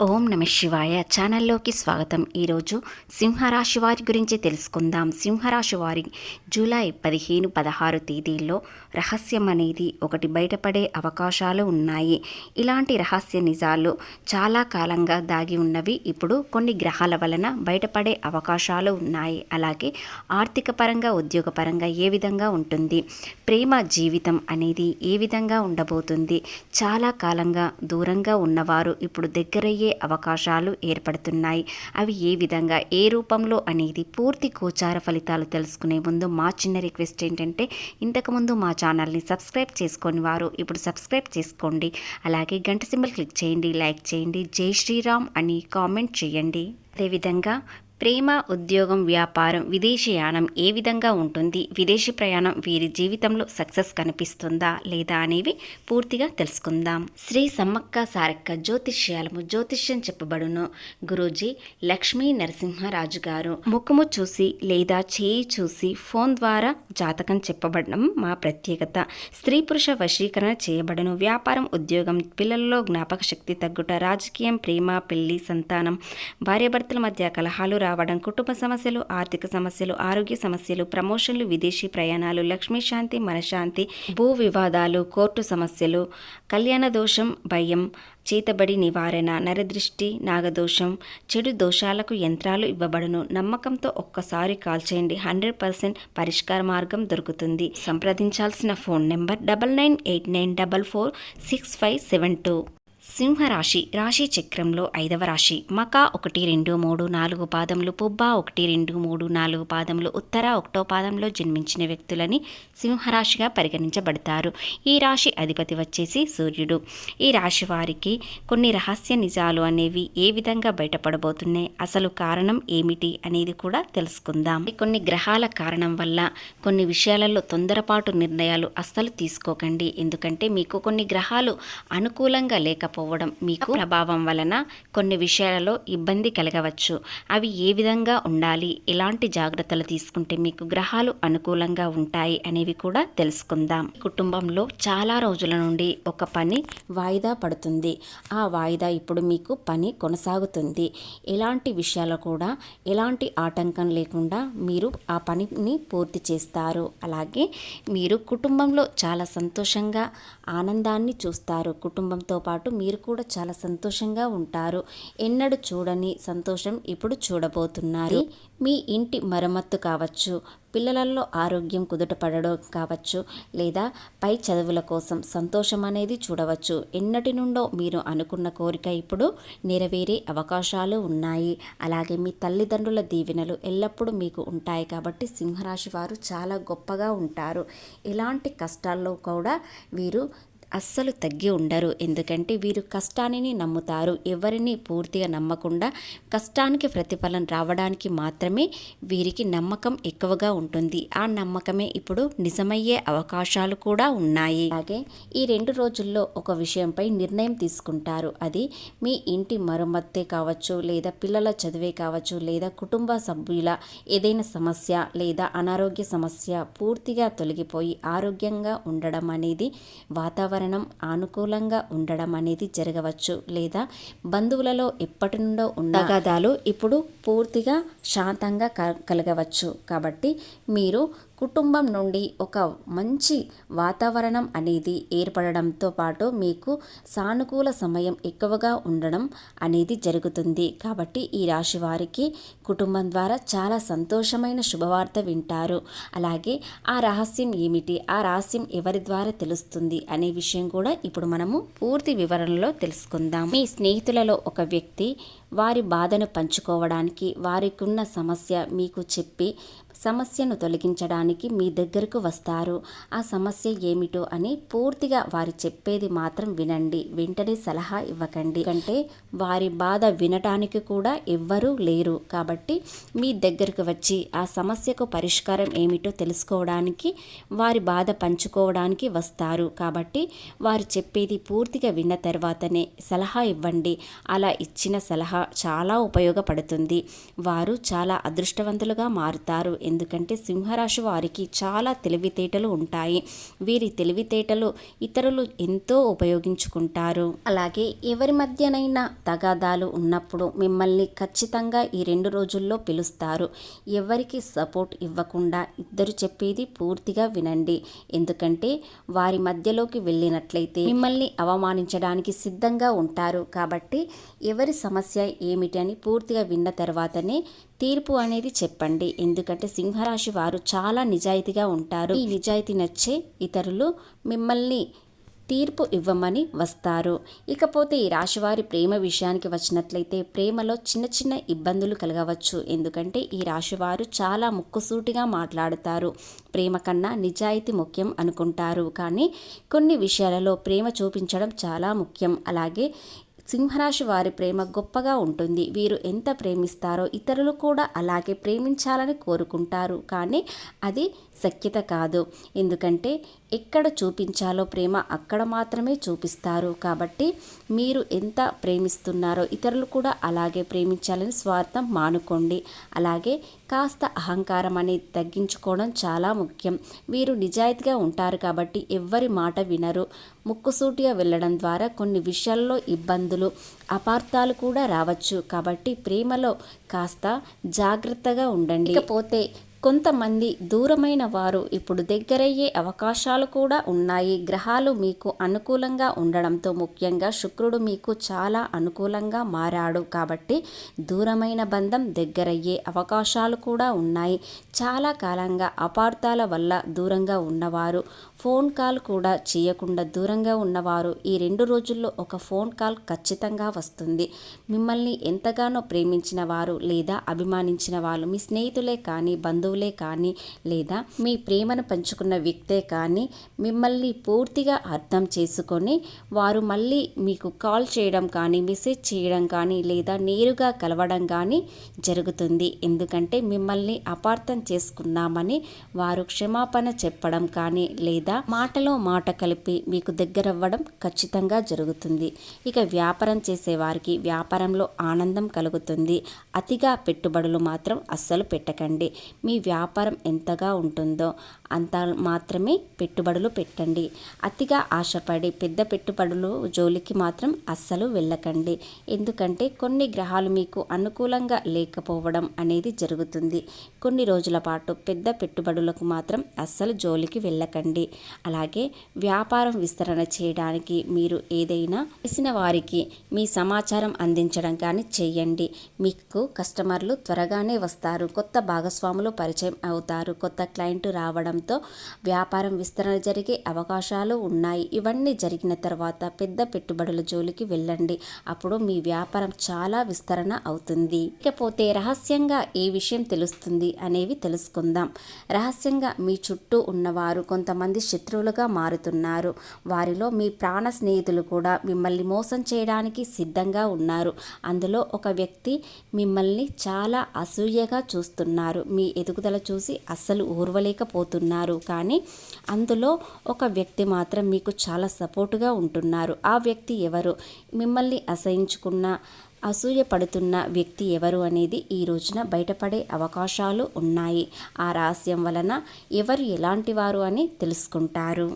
ఓం నమ శివాయ ఛానల్లోకి స్వాగతం. ఈరోజు సింహరాశి వారి గురించి తెలుసుకుందాం. సింహరాశి వారి జూలై 15-16 తేదీల్లో రహస్యం అనేది ఒకటి బయటపడే అవకాశాలు ఉన్నాయి. ఇలాంటి రహస్య నిజాలు చాలా కాలంగా దాగి ఉన్నవి ఇప్పుడు కొన్ని గ్రహాల వలన బయటపడే అవకాశాలు ఉన్నాయి. అలాగే ఆర్థిక పరంగా, ఉద్యోగపరంగా ఏ విధంగా ఉంటుంది, ప్రేమ జీవితం అనేది ఏ విధంగా ఉండబోతుంది, చాలా కాలంగా దూరంగా ఉన్నవారు ఇప్పుడు దగ్గరయ్యే అవకాశాలు ఏర్పడుతున్నాయి. అవి ఏ విధంగా, ఏ రూపంలో అనేది పూర్తి గోచార ఫలితాలు తెలుసుకునే ముందు మా చిన్న రిక్వెస్ట్ ఏంటంటే, ఇంతకుముందు మా ఛానల్ని సబ్స్క్రైబ్ చేసుకొని వారు ఇప్పుడు సబ్స్క్రైబ్ చేసుకోండి. అలాగే గంట సింబల్ క్లిక్ చేయండి, లైక్ చేయండి, జై శ్రీరామ్ అని కామెంట్ చేయండి. అదేవిధంగా ప్రేమ, ఉద్యోగం, వ్యాపారం, విదేశీయానం ఏ విధంగా ఉంటుంది, విదేశీ ప్రయాణం వీరి జీవితంలో సక్సెస్ కనిపిస్తుందా లేదా అనేవి పూర్తిగా తెలుసుకుందాం. శ్రీ సమ్మక్క సారక్క జ్యోతిష్యాలము జ్యోతిష్యం చెప్పబడును. గురూజీ లక్ష్మీ నరసింహరాజు గారు ముఖము చూసి లేదా చేయి చూసి ఫోన్ ద్వారా జాతకం చెప్పబడడం మా ప్రత్యేకత. స్త్రీ పురుష వశీకరణ చేయబడను. వ్యాపారం, ఉద్యోగం, పిల్లల్లో జ్ఞాపక శక్తి తగ్గుట, రాజకీయం, ప్రేమ, పెళ్లి, సంతానం, భార్యాభర్తల మధ్య కలహాలు రావడం, కుటుంబ సమస్యలు, ఆర్థిక సమస్యలు, ఆరోగ్య సమస్యలు, ప్రమోషన్లు, విదేశీ ప్రయాణాలు, లక్ష్మీ శాంతి, మనశ్శాంతి, భూ వివాదాలు, కోర్టు సమస్యలు, కళ్యాణ దోషం, భయం, చేతబడి నివారణ, నరదృష్టి, నాగదోషం, చెడు దోషాలకు యంత్రాలు ఇవ్వబడును. నమ్మకంతో ఒక్కసారి కాల్ చేయండి, 100% పరిష్కార మార్గం దొరుకుతుంది. సంప్రదించాల్సిన ఫోన్ నెంబర్ 9989446572. సింహరాశి రాశి చక్రంలో 5వ రాశి. మక 1, 2, 3, 4 పాదములు, పుబ్బ 1, 2, 3, 4 పాదములు, ఉత్తర 1వ పాదంలో జన్మించిన వ్యక్తులని సింహరాశిగా పరిగణించబడతారు. ఈ రాశి అధిపతి వచ్చేసి సూర్యుడు. ఈ రాశి వారికి కొన్ని రహస్య నిజాలు అనేవి ఏ విధంగా బయటపడబోతున్నాయి, అసలు కారణం ఏమిటి అనేది కూడా తెలుసుకుందాం. కొన్ని గ్రహాల కారణం వల్ల కొన్ని విషయాలలో తొందరపాటు నిర్ణయాలు అస్సలు తీసుకోకండి. ఎందుకంటే మీకు కొన్ని గ్రహాలు అనుకూలంగా లేకపోవడం, మీకు ప్రభావం వలన కొన్ని విషయాలలో ఇబ్బంది కలగవచ్చు. అవి ఏ విధంగా ఉండాలి, ఎలాంటి జాగ్రత్తలు తీసుకుంటే మీకు గ్రహాలు అనుకూలంగా ఉంటాయి అనేవి కూడా తెలుసుకుందాం. కుటుంబంలో చాలా రోజుల నుండి ఒక పని వాయిదా పడుతుంది. ఆ వాయిదా ఇప్పుడు మీకు పని కొనసాగుతుంది. ఎలాంటి విషయాలు కూడా ఎలాంటి ఆటంకం లేకుండా మీరు ఆ పనిని పూర్తి చేస్తారు. అలాగే మీరు కుటుంబంలో చాలా సంతోషంగా ఆనందాన్ని చూస్తారు. కుటుంబంతో పాటు మీరు కూడా చాలా సంతోషంగా ఉంటారు. ఎన్నడూ చూడని సంతోషం ఇప్పుడు చూడబోతున్నారు. మీ ఇంటి మరమ్మత్తు కావచ్చు, పిల్లలలో ఆరోగ్యం కుదుటపడడం కావచ్చు, లేదా పై చదువుల కోసం సంతోషం అనేది చూడవచ్చు. ఎన్నటి నుండో మీరు అనుకున్న కోరిక ఇప్పుడు నెరవేరే అవకాశాలు ఉన్నాయి. అలాగే మీ తల్లిదండ్రుల దీవెనలు ఎల్లప్పుడూ మీకు ఉంటాయి. కాబట్టి సింహరాశి వారు చాలా గొప్పగా ఉంటారు. ఎలాంటి కష్టాల్లో కూడా వీరు అస్సలు తగ్గి ఉండరు. ఎందుకంటే వీరు కష్టాన్ని నమ్ముతారు. ఎవరిని పూర్తిగా నమ్మకుండా కష్టానికి ప్రతిఫలం రావడానికి మాత్రమే వీరికి నమ్మకం ఎక్కువగా ఉంటుంది. ఆ నమ్మకమే ఇప్పుడు నిజమయ్యే అవకాశాలు కూడా ఉన్నాయి. అలాగే ఈ 2 రోజుల్లో ఒక విషయంపై నిర్ణయం తీసుకుంటారు. అది మీ ఇంటి మరమ్మతే కావచ్చు, లేదా పిల్లల చదివే కావచ్చు, లేదా కుటుంబ సభ్యుల ఏదైనా సమస్య లేదా అనారోగ్య సమస్య పూర్తిగా తొలగిపోయి ఆరోగ్యంగా ఉండడం అనేది, వాతావరణం అనుకూలంగా ఉండడం అనేది జరగవచ్చు. లేదా బంధువులలో ఎప్పటి నుండో ఉన్న తగాదాలు ఇప్పుడు పూర్తిగా శాంతంగా కలగవచ్చు. కాబట్టి మీరు కుటుంబం నుండి ఒక మంచి వాతావరణం అనేది ఏర్పడడంతో పాటు మీకు సానుకూల సమయం ఎక్కువగా ఉండడం అనేది జరుగుతుంది. కాబట్టి ఈ రాశి వారికి కుటుంబం ద్వారా చాలా సంతోషమైన శుభవార్త వింటారు. అలాగే ఆ రహస్యం ఏమిటి, ఆ రహస్యం ఎవరి ద్వారా తెలుస్తుంది అనే విషయం కూడా ఇప్పుడు మనము పూర్తి వివరణలో తెలుసుకుందాం. మీ స్నేహితులలో ఒక వ్యక్తి వారి బాధను పంచుకోవడానికి, వారికి ఉన్న సమస్య మీకు చెప్పి సమస్యను తొలగించడానికి మీ దగ్గరకు వస్తారు. ఆ సమస్య ఏమిటో అని పూర్తిగా వారి చెప్పేది మాత్రం వినండి. వెంటనే సలహా ఇవ్వకండి. అంటే వారి బాధ వినటానికి కూడా ఎవ్వరూ లేరు. కాబట్టి మీ దగ్గరకు వచ్చి ఆ సమస్యకు పరిష్కారం ఏమిటో తెలుసుకోవడానికి, వారి బాధ పంచుకోవడానికి వస్తారు. కాబట్టి వారు చెప్పేది పూర్తిగా విన్న తర్వాతనే సలహా ఇవ్వండి. అలా ఇచ్చిన సలహా చాలా ఉపయోగపడుతుంది. వారు చాలా అదృష్టవంతులుగా మారుతారు. ఎందుకంటే సింహరాశి వారికి చాలా తెలివితేటలు ఉంటాయి. వీరి తెలివితేటలు ఇతరులు ఎంతో ఉపయోగించుకుంటారు. అలాగే ఎవరి మధ్యనైనా తగాదాలు ఉన్నప్పుడు మిమ్మల్ని ఖచ్చితంగా ఈ 2 రోజుల్లో పిలుస్తారు. ఎవరికి సపోర్ట్ ఇవ్వకుండా ఇద్దరు చెప్పేది పూర్తిగా వినండి. ఎందుకంటే వారి మధ్యలోకి వెళ్ళినట్లయితే మిమ్మల్ని అవమానించడానికి సిద్ధంగా ఉంటారు. కాబట్టి ఎవరి సమస్య ఏమిటి అని పూర్తిగా విన్న తర్వాతనే తీర్పు అనేది చెప్పండి. ఎందుకంటే సింహరాశి వారు చాలా నిజాయితీగా ఉంటారు. ఈ నిజాయితీ నచ్చే ఇతరులు మిమ్మల్ని తీర్పు ఇవ్వమని వస్తారు. ఇకపోతే ఈ రాశివారి ప్రేమ విషయానికి వచ్చినట్లయితే ప్రేమలో చిన్న చిన్న ఇబ్బందులు కలగవచ్చు. ఎందుకంటే ఈ రాశివారు చాలా ముక్కుసూటిగా మాట్లాడుతారు. ప్రేమ కన్నా నిజాయితీ ముఖ్యం అనుకుంటారు. కానీ కొన్ని విషయాలలో ప్రేమ చూపించడం చాలా ముఖ్యం. అలాగే సింహరాశి వారి ప్రేమ గొప్పగా ఉంటుంది. వీరు ఎంత ప్రేమిస్తారో ఇతరులు కూడా అలాగే ప్రేమించాలని కోరుకుంటారు. కానీ అది సఖ్యత కాదు. ఎందుకంటే ఎక్కడ చూపించాలో ప్రేమ అక్కడ మాత్రమే చూపిస్తారు. కాబట్టి మీరు ఎంత ప్రేమిస్తున్నారో ఇతరులు కూడా అలాగే ప్రేమించాలని స్వార్థం మానుకోండి. అలాగే కాస్త అహంకారం అనేది తగ్గించుకోవడం చాలా ముఖ్యం. వీరు నిజాయితీగా ఉంటారు కాబట్టి ఎవ్వరి మాట వినరు. ముక్కుసూటిగా వెళ్ళడం ద్వారా కొన్ని విషయాల్లో ఇబ్బందులు, అపార్థాలు కూడా రావచ్చు. కాబట్టి ప్రేమలో కాస్త జాగ్రత్తగా ఉండండి. ఇకపోతే కొంతమంది దూరమైన వారు ఇప్పుడు దగ్గరయ్యే అవకాశాలు కూడా ఉన్నాయి. గ్రహాలు మీకు అనుకూలంగా ఉండడంతో, ముఖ్యంగా శుక్రుడు మీకు చాలా అనుకూలంగా మారాడు. కాబట్టి దూరమైన బంధం దగ్గరయ్యే అవకాశాలు కూడా ఉన్నాయి. చాలా కాలంగా అపార్థాల వల్ల దూరంగా ఉన్నవారు, ఫోన్ కాల్ కూడా చేయకుండా దూరంగా ఉన్నవారు ఈ 2 రోజుల్లో ఒక ఫోన్ కాల్ ఖచ్చితంగా వస్తుంది. మిమ్మల్ని ఎంతగానో ప్రేమించిన వారు లేదా అభిమానించిన వాళ్ళు, మీ స్నేహితులే కానీ బంధువులే కానీ లేదా మీ ప్రేమను పంచుకున్న వ్యక్తే కానీ మిమ్మల్ని పూర్తిగా అర్థం చేసుకొని వారు మళ్ళీ మీకు కాల్ చేయడం కానీ, మెసేజ్ చేయడం కానీ లేదా నేరుగా కలవడం కానీ జరుగుతుంది. ఎందుకంటే మిమ్మల్ని అపార్థం చేసుకున్నామని వారు క్షమాపణ చెప్పడం కానీ లేదా మాటలో మాట కలిపి మీకు దగ్గరవ్వడం ఖచ్చితంగా జరుగుతుంది. ఇక వ్యాపారం చేసేవారికి వ్యాపారంలో ఆనందం కలుగుతుంది. అతిగా పెట్టుబడులు మాత్రం అస్సలు పెట్టకండి. మీ వ్యాపారం ఎంతగా ఉంటుందో అంత మాత్రమే పెట్టుబడులు పెట్టండి. అతిగా ఆశపడి పెద్ద పెట్టుబడులు జోలికి మాత్రం అస్సలు వెళ్ళకండి. ఎందుకంటే కొన్ని గ్రహాలు మీకు అనుకూలంగా లేకపోవడం అనేది జరుగుతుంది. కొన్ని రోజుల పాటు పెద్ద పెట్టుబడులకు మాత్రం అస్సలు జోలికి వెళ్ళకండి. అలాగే వ్యాపారం విస్తరణ చేయడానికి మీరు ఏదైనా తెలిసిన వారికి మీ సమాచారం అందించడం కానీ చేయండి. మీకు కస్టమర్లు త్వరగానే వస్తారు. కొత్త భాగస్వాములు పరిచయం అవుతారు. కొత్త క్లయింట్ రావడంతో వ్యాపారం విస్తరణ జరిగే అవకాశాలు ఉన్నాయి. ఇవన్నీ జరిగిన తర్వాత పెద్ద పెట్టుబడుల జోలికి వెళ్ళండి. అప్పుడు మీ వ్యాపారం చాలా విస్తరణ అవుతుంది. ఇకపోతే రహస్యంగా ఏ విషయం తెలుస్తుంది అనేవి తెలుసుకుందాం. రహస్యంగా మీ చుట్టూ ఉన్నవారు కొంతమంది శత్రువులుగా మారుతున్నారు. వారిలో మీ ప్రాణ స్నేహితులు కూడా మిమ్మల్ని మోసం చేయడానికి సిద్ధంగా ఉన్నారు. అందులో ఒక వ్యక్తి మిమ్మల్ని చాలా అసూయగా చూస్తున్నారు. మీ ఎదుగుదల చూసి అస్సలు ఓర్వలేకపోతున్నారు. కానీ అందులో ఒక వ్యక్తి మాత్రం మీకు చాలా సపోర్టుగా ఉంటున్నారు. ఆ వ్యక్తి ఎవరు, మిమ్మల్ని అసహించుకున్న అసూయ పడుతున్న వ్యక్తి ఎవరు అనేది ఈ రోజున బయటపడే అవకాశాలు ఉన్నాయి. ఆ రహస్యం వలన ఎవరు ఎలాంటి వారు అని తెలుసుకుంటారు.